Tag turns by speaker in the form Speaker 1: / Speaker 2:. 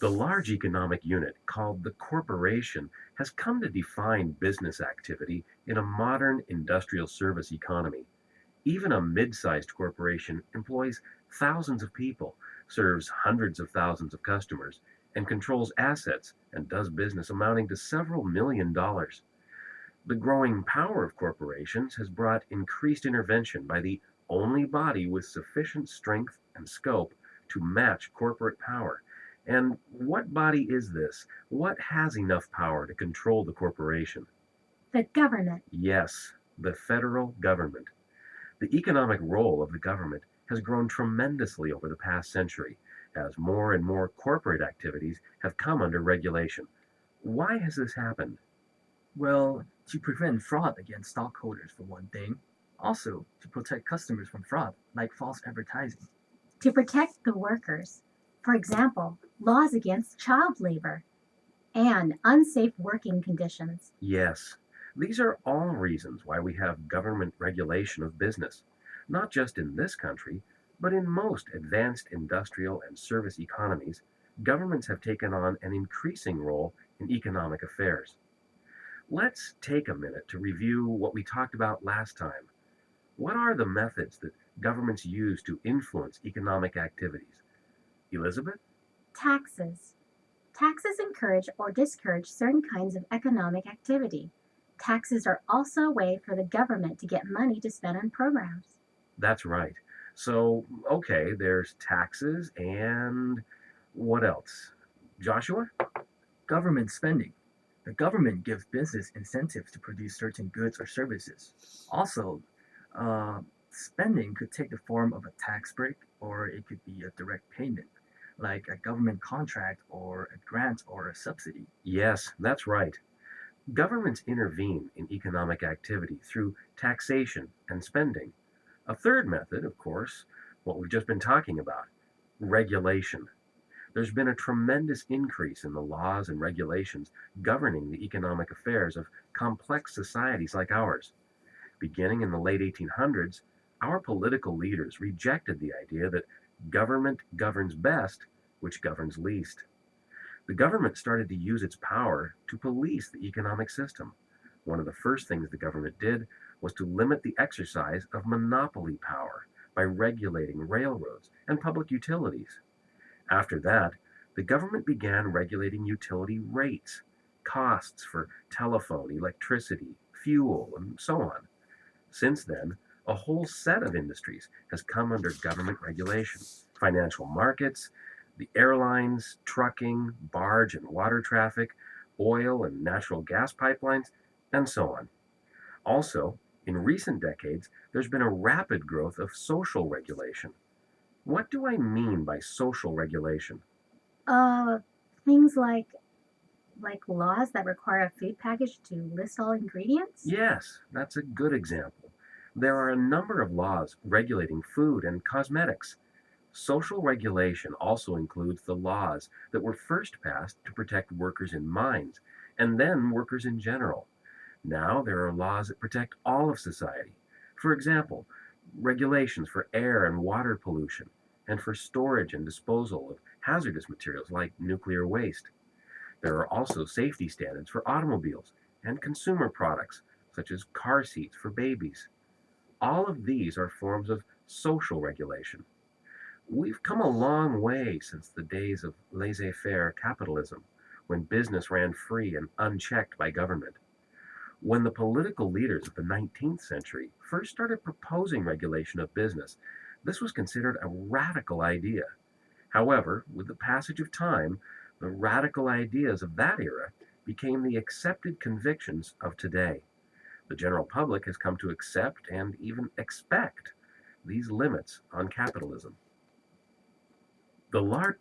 Speaker 1: The large economic unit, called the corporation, has come to define business activity in a modern industrial service economy. Even a mid sized corporation employs thousands of people, serves hundreds of thousands of customers, and controls assets and does business amounting to several $1 million. The growing power of corporations has brought increased intervention by the only body with sufficient strength and scope to match corporate power. And what body is this? What has enough power to control the corporation?
Speaker 2: The government.
Speaker 1: Yes, the federal government. The economic role of the government has grown tremendously over the past century as more and more corporate activities have come under regulation. Why has this happened?
Speaker 3: Well, to prevent fraud against stockholders, for one thing. Also, to protect customers from fraud, like false advertising.
Speaker 2: To protect the workers. For example, laws against child labor and unsafe working conditions.
Speaker 1: Yes, these are all reasons why we have government regulation of business, not just in this country, but in most advanced industrial and service economies. Governments have taken on an increasing role in economic affairs. Let's take a minute to review what we talked about last time. What are the methods that governments use to influence economic activities? Elizabeth?
Speaker 2: Taxes. Taxes encourage or discourage certain kinds of economic activity. Taxes are also a way for the government to get money to spend on programs.
Speaker 1: That's right. So, okay, there's taxes and what else? Joshua?
Speaker 3: Government spending. The government gives business incentives to produce certain goods or services. Also, spending could take the form of a tax break or it could be a direct payment, like a government contract or a grant or a subsidy.
Speaker 1: Yes, that's right. Governments intervene in economic activity through taxation and spending. A third method, of course, what we've just been talking about, regulation. There's been a tremendous increase in the laws and regulations governing the economic affairs of complex societies like ours. Beginning in the late 1800s, our political leaders rejected the idea that government governs best, which governs least. The government started to use its power to police the economic system. One of the first things the government did was to limit the exercise of monopoly power by regulating railroads and public utilities. After that, the government began regulating utility rates, costs for telephone, electricity, fuel, and so on. Since then, a whole set of industries has come under government regulation. Financial markets, the airlines, trucking, barge and water traffic, oil and natural gas pipelines, and so on. Also, in recent decades, there's been a rapid growth of social regulation. What do I mean by social regulation?
Speaker 2: Uh, Things like laws that require a food package to list all ingredients?
Speaker 1: Yes, that's a good example. There are a number of laws regulating food and cosmetics. Social regulation also includes the laws that were first passed to protect workers in mines and then workers in general. Now there are laws that protect all of society. For example, regulations for air and water pollution and for storage and disposal of hazardous materials like nuclear waste. There are also safety standards for automobiles and consumer products, such as car seats for babies. All of these are forms of social regulation. We've come a long way since the days of laissez faire capitalism, when business ran free and unchecked by government. When the political leaders of the 19th century first started proposing regulation of business, this was considered a radical idea. However, with the passage of time, the radical ideas of that era became the accepted convictions of today. The general public has come to accept and even expect these limits on capitalism. The large